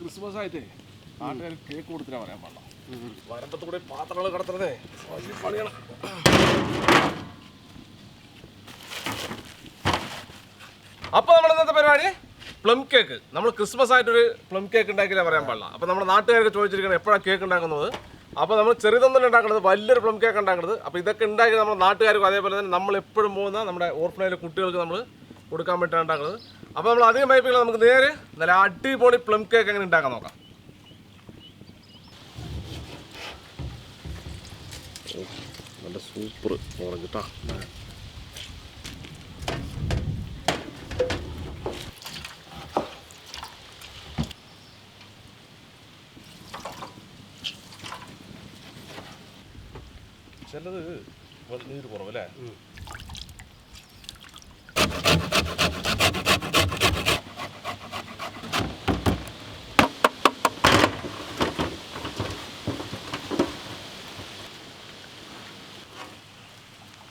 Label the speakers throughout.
Speaker 1: Christmas ആയിട്ടേ നാട്ടുകാർ cake കൊടുത്തിട്ടാ പറയാൻ പാടില്ല. വരമ്പത്ത് കൂടെ പാത്രങ്ങൾ കിടത്തുന്നതേ പണിയണം. അപ്പോൾ നമ്മുടെ ഇന്നത്തെ പരിപാടി പ്ലം കേക്ക്. നമ്മൾ ക്രിസ്മസ് ആയിട്ടൊരു പ്ലം കേക്ക് ഉണ്ടാക്കിയാൽ പറയാൻ പാടില്ല. അപ്പോൾ നമ്മുടെ നാട്ടുകാർക്ക് ചോദിച്ചിരിക്കുന്നത് എപ്പോഴാണ് കേക്ക് ഉണ്ടാക്കുന്നത്. അപ്പോൾ നമ്മൾ ചെറുതൊന്നും ഉണ്ടാക്കുന്നത്, വലിയൊരു പ്ലം കേക്ക് ഉണ്ടാക്കുന്നത്. അപ്പോൾ ഇതൊക്കെ ഉണ്ടാക്കി നമ്മുടെ നാട്ടുകാർക്കും അതേപോലെ തന്നെ നമ്മൾ എപ്പോഴും പോകുന്ന നമ്മുടെ ഓർഫനേജിലെ കുട്ടികൾക്ക് നമ്മൾ കൊടുക്കാൻ വേണ്ടിയിട്ടാണ് ഉണ്ടാക്കുന്നത്. അപ്പോൾ നമ്മൾ അധികം വൈപ്പില്ല, നമുക്ക് നേരെ നല്ല അടിപൊളി പ്ലം കേക്ക് എങ്ങനെ ഉണ്ടാക്കാൻ നോക്കാം. നല്ല സൂപ്പർ ഓറഞ്ച് കേട്ടോ. ചിലത് നീര് കുറവല്ലേ.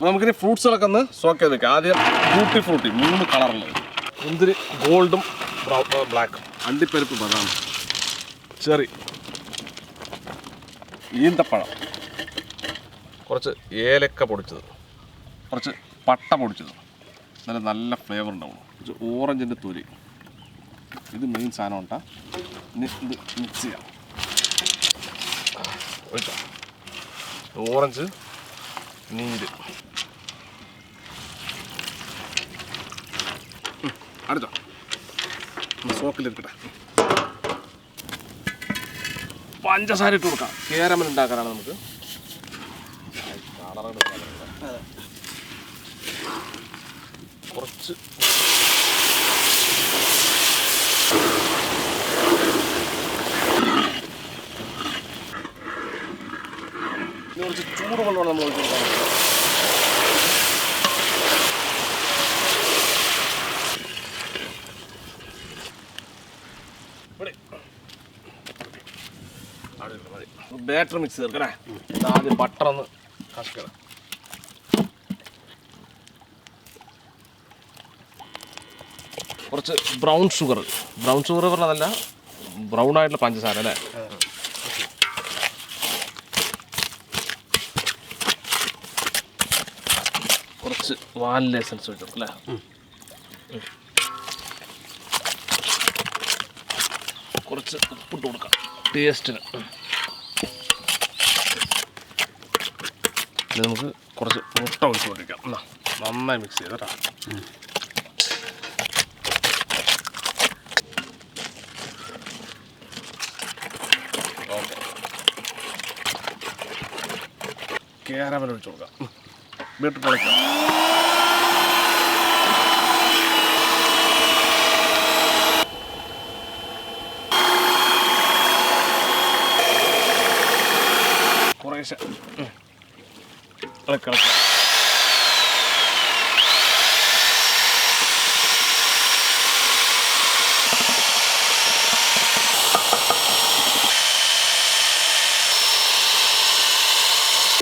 Speaker 1: നമുക്കിനി ഫ്രൂട്ട്സുകളൊക്കെ ഒന്ന് സോക്ക് ചെയ്ത് വെക്കാം. ആദ്യം ഫ്രൂട്ടി 3 കളറുള്ളത്, മുന്തിരി ഗോൾഡും ബ്ലാക്കും, അണ്ടിപ്പരിപ്പ് ബദാം, ചെറി, ഈന്തപ്പഴം, കുറച്ച് ഏലക്ക പൊടിച്ചത്, കുറച്ച് പട്ട പൊടിച്ചത്, നല്ല ഫ്ലേവർ ഉണ്ടാവും, കുറച്ച് ഓറഞ്ചിൻ്റെ തൊലി. ഇത് മെയിൻ സാധനം ഉണ്ടാ. ഇനി ഇത് മിക്സ് ചെയ്യാം. ഓറഞ്ച് നീര്, അടുത്തോ സോക്കിലിരിക്കട്ടെ. പഞ്ചസാര ഇട്ട് കൊടുക്കാം. കേരമൽ ഉണ്ടാക്കാനാണ് നമുക്ക്. കുറച്ച് കുറച്ച് ചൂട് കൊണ്ടാണ് നമ്മൾ ഒഴിച്ചു കൊടുക്കാൻ. ബാറ്റർ മിക്സ് ചേർക്കണേ. ആദ്യം ബട്ടർ ഒന്ന് കഷ്ക്കണം. കുറച്ച് ബ്രൗൺ ഷുഗർ പറഞ്ഞതല്ല, ബ്രൗൺ ആയിട്ടുള്ള പഞ്ചസാര അല്ലേ. കുറച്ച് വാനില എസൻസ് വെച്ചു അല്ലേ. കുറച്ച് ഉപ്പിട്ട് കൊടുക്കാം ടേസ്റ്റിന്. ഇനി നമുക്ക് കുറച്ച് മുട്ട ഒഴിച്ച് കൊടുക്കാം. നന്നായി മിക്സ് ചെയ്ത് കേട്ടോ. ഓക്കെ, കേരമൽ ഒഴിച്ച് കൊടുക്കാം. വീട്ടിൽ കളിക്കാം. കുറേശ്ശെ കളിക്കാം.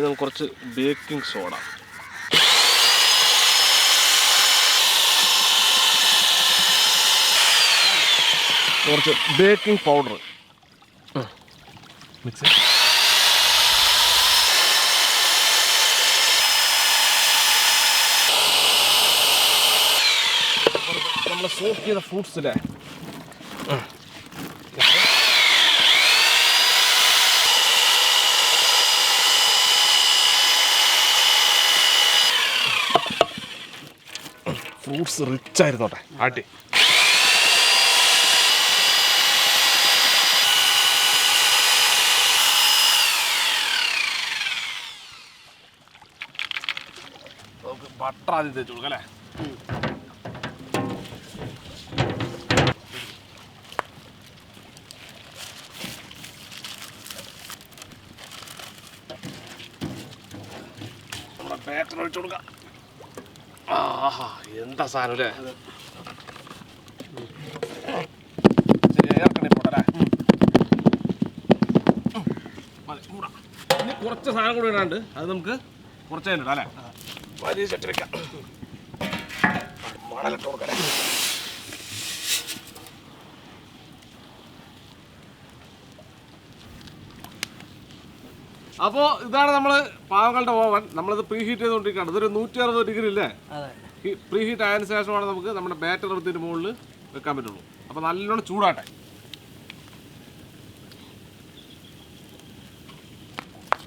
Speaker 1: നമുക്ക് കുറച്ച് ബേക്കിംഗ് സോഡ, കുറച്ച് ബേക്കിംഗ് പൗഡർ മിക്സ്. നമ്മൾ സോക്ക് ചെയ്ത ഫ്രൂട്ട്സ് അല്ലേ, ഫ്രൂട്ട്സ് റിച്ച് ആയിരുന്നോട്ടെ. ആട്ടി നമുക്ക് ബട്ടർ ആദ്യം തേച്ച് കൊടുക്കാം അല്ലേ. നമ്മുടെ ബാറ്റർ ഒഴിച്ചു കൊടുക്കാം. ആഹാ, എന്താ സാധനം അല്ലേ. ഇനി കുറച്ച് സാധനം കൂടി ഇടാണ്ട്, അത് നമുക്ക് കുറച്ച് ഇടാം അല്ലേ. വലിയ ചട്ടി വെക്കാം. മണലിട്ട് കൊടുക്കാം. അപ്പോൾ ഇതാണ് നമ്മൾ പാവങ്ങളുടെ ഓവൻ. നമ്മളിത് പ്രീ ഹീറ്റ് ചെയ്തുകൊണ്ടിരിക്കുകയാണ്. ഇതൊരു 160 ഡിഗ്രി ഇല്ലേ? പ്രീ ഹീറ്റ് ആയതിനു ശേഷമാണ് നമുക്ക് നമ്മുടെ ബാറ്റർ എടുത്തിട്ട് മുകളിൽ വെക്കാൻ പറ്റുള്ളൂ. അപ്പോൾ നല്ലോണം ചൂടാട്ടെ.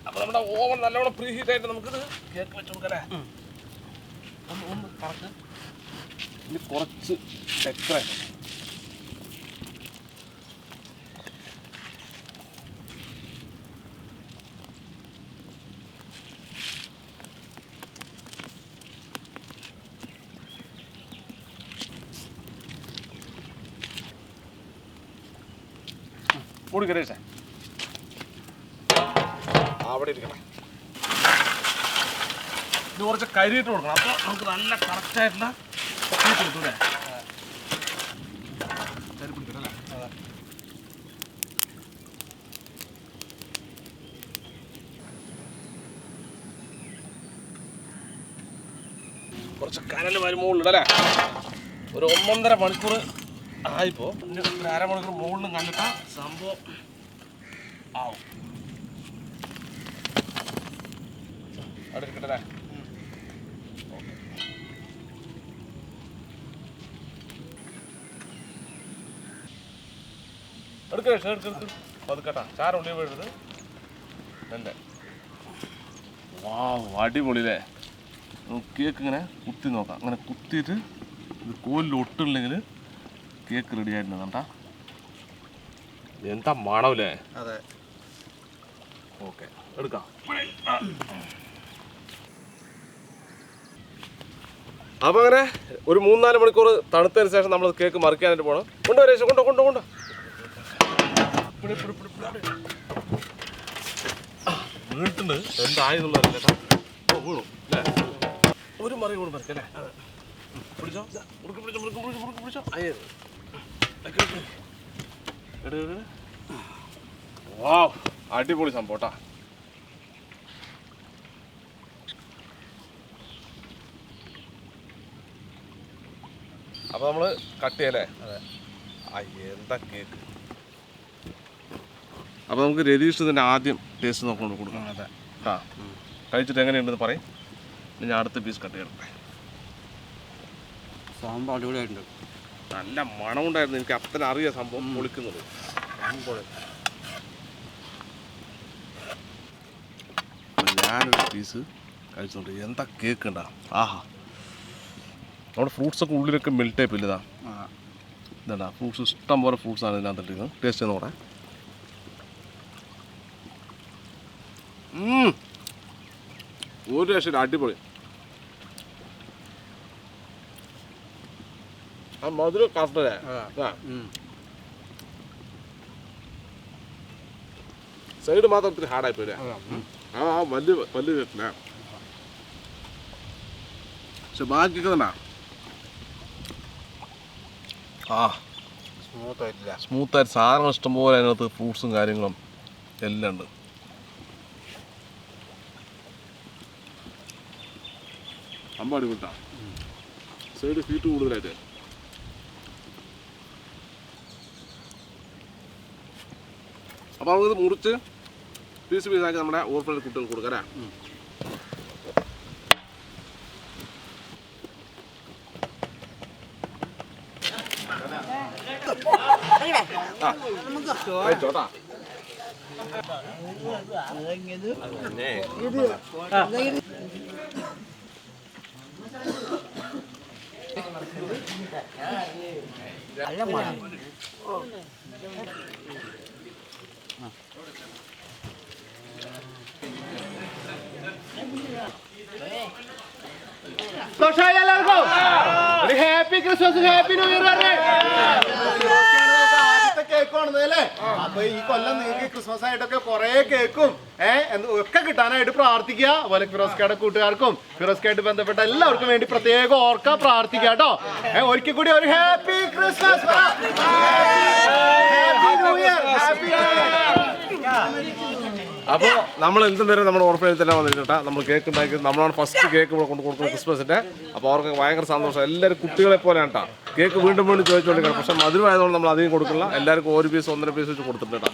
Speaker 1: അപ്പോൾ നമ്മുടെ ഓവൻ നല്ലോണം പ്രീ ഹീറ്റ് ആയിട്ട് നമുക്കിത് കേക്ക് വെച്ച് കൊടുക്കല്ലേ. ഒന്ന് കറക്ക്. ഇനി കുറച്ച് ഡെക്കറേഷൻ. മൂടി കരേഷേ അവിടെ ഇരിക്കണം. ഇത് കുറച്ച് കരിയിട്ട് കൊടുക്കണം. അപ്പോൾ നമുക്ക് നല്ല കറക്റ്റായിട്ടുള്ള കിട്ടൂലേ. കരി പിടിക്കണം അല്ലേ? കുറച്ച് കനൽ മുകളിലിടല്ലേ. ഒരു 1.5 മണിക്കൂർ ആയിപ്പോ ഒരു അരമണിക്കൂർ മുകളിലും കണ്ടിട്ടാ സംഭവം ആവും. അവിടെ ഇരിക്കട്ടെ. എടുക്കട്ടെ പതുക്കട്ടാ. ചാര ഉള്ളി വീഴരുത്. എൻ്റെ വാവ്, അടിപൊളിയില്ലേ. കേക്ക് ഇങ്ങനെ കുത്തി നോക്കാം. അങ്ങനെ കുത്തിയിട്ട് ഇത് കോലിൽ ഒട്ടില്ലെങ്കിൽ കേക്ക് റെഡി ആയിരുന്നു. കണ്ടാ എന്താ മണല്ലേ.
Speaker 2: അതെ,
Speaker 1: ഓക്കെ എടുക്കാം. അപ്പോൾ അങ്ങനെ ഒരു 3-4 മണിക്കൂർ തണുത്തതിന് ശേഷം നമ്മൾ കേക്ക് മറിക്കാനായിട്ട് പോകണം. കൊണ്ടുവരേശം കൊണ്ടോ വീട്ടുണ്ട്. എന്തായെന്നുള്ളത് ചേട്ടാ. ഓ വീണു അല്ലേ. ഒരു മറി കൂടെ മറിക്കല്ലേ. പിടിച്ചോ, പിടിച്ചോ. വാവ്, അടിപൊളി സംഭവം കേട്ടാ. അപ്പോൾ നമ്മൾ കട്ട് ചെയ്യല്ലേ. എന്താ കേക്ക്. അപ്പോൾ നമുക്ക് രതീഷ് തന്നെ ആദ്യം ടേസ്റ്റ് നോക്കൊണ്ട് കൊടുക്കണം.
Speaker 2: അതെ.
Speaker 1: ആ, കഴിച്ചിട്ട് എങ്ങനെയുണ്ടെന്ന് പറയും. ഞാൻ അടുത്ത പീസ് കട്ട് ചെയ്യട്ടെ.
Speaker 2: സംഭവം അടിപൊളിയായിട്ടുണ്ട്.
Speaker 1: നല്ല മണമുണ്ടായിരുന്നു. എനിക്ക് അത്ര അറിയാം സംഭവം പൊളിക്കുന്നത്. ഞാനൊരു പീസ് കഴിച്ചോണ്ട് എന്താ കേക്ക് ഉണ്ടാ. ആഹാ, നമ്മുടെ ഫ്രൂട്ട്സൊക്കെ ഉള്ളിലൊക്കെ മെൽറ്റായി ഇല്ലതാ. ഇതാ ഫ്രൂട്ട്സ് ഇഷ്ടം പോലെ ഫ്രൂട്ട്സാണ് ഇതിനകത്തിട്ടിരിക്കുന്നത്. ടേസ്റ്റ് ചെയ്ത് നോക്കട്ടെ. ഒരു രക്ഷയില്ല, അടിപൊളി. ആ മധുരം കറക്റ്റല്ലേ. സൈഡ് മാത്രം ഒത്തിരി ഹാർഡായി പോയില്ലേ. വലിയ കേട്ടില്ല. പക്ഷെ ബാക്കിയൊക്കെ തന്നെ സ്മൂത്തായിട്ട് സാധനങ്ങൾ ഇഷ്ടംപോലെ അതിനകത്ത് ഫ്രൂട്ട്സും കാര്യങ്ങളും എല്ലാം ഉണ്ട്. അമ്പാടി വിട്ടാ സൈഡ് ഹീറ്റ് കൂടുതലായിട്ട്. അപ്പോൾ നമുക്കിത് മുറിച്ച് പീസാക്കി നമ്മുടെ ഓർഫനേജ് കുട്ടികൾക്ക് കൊടുക്കാം അല്ലേ. ചോട്ടാ
Speaker 2: happy Christmas, happy new year. കേക്കാണെന്നല്ലേ. അപ്പൊ ഈ കൊല്ലം നിങ്ങൾക്ക് ക്രിസ്മസ് ആയിട്ടൊക്കെ കുറെ കേക്കും ഒക്കെ കിട്ടാനായിട്ട് പ്രാർത്ഥിക്കുക. അതുപോലെ ഫിറോസ്കയുടെ കൂട്ടുകാർക്കും ഫിറോസ്കയായിട്ട് ബന്ധപ്പെട്ട എല്ലാവർക്കും വേണ്ടി പ്രത്യേകം ഓർക്കുക, പ്രാർത്ഥിക്കുക കേട്ടോ. ഒരിക്കൽ കൂടി ഒരു happy Christmas, happy new year, happy.
Speaker 1: അപ്പോൾ നമ്മൾ എന്തും വരെ നമ്മുടെ ഓർഫനേജെല്ലാം വന്നിട്ടാ നമ്മൾ കേക്ക് ഉണ്ടാക്കി നമ്മളാണ് ഫസ്റ്റ് കേക്ക് ഇവിടെ കൊണ്ട് കൊടുക്കുന്നത് ക്രിസ്മസിൻ്റെ. അപ്പോൾ അവർക്ക് ഭയങ്കര സന്തോഷം. എല്ലാവരും കുട്ടികളെ പോലെയാണ് കേട്ടോ കേക്ക് വീണ്ടും വീണ്ടും ചോദിച്ചുകൊണ്ടിരിക്കണം. പക്ഷേ മധുരമായതുകൊണ്ട് നമ്മൾ അധികം കൊടുക്കില്ല. എല്ലാവർക്കും 1 പീസ് 1.5 പീസ് വെച്ച് കൊടുത്തിട്ടുണ്ട് കേട്ടോ.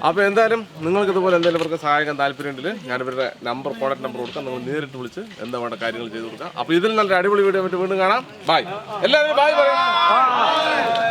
Speaker 1: അപ്പോൾ എന്തായാലും നിങ്ങൾക്ക് ഇതുപോലെ എന്തെങ്കിലും ഇവർക്ക് സഹായിക്കാൻ താല്പര്യമുണ്ടെങ്കിൽ ഞാൻ ഇവരുടെ നമ്പർ കോൺടാക്ട് നമ്പർ കൊടുക്കാം. നിങ്ങൾ നേരിട്ട് വിളിച്ച് എന്താ വേണ്ട കാര്യങ്ങൾ ചെയ്ത് കൊടുക്കാം. അപ്പോൾ ഇതിൽ നല്ല അടിപൊളി വീഡിയോ വീണ്ടും കാണാം. ബൈ എല്ലാവരും ബൈ പറയാം.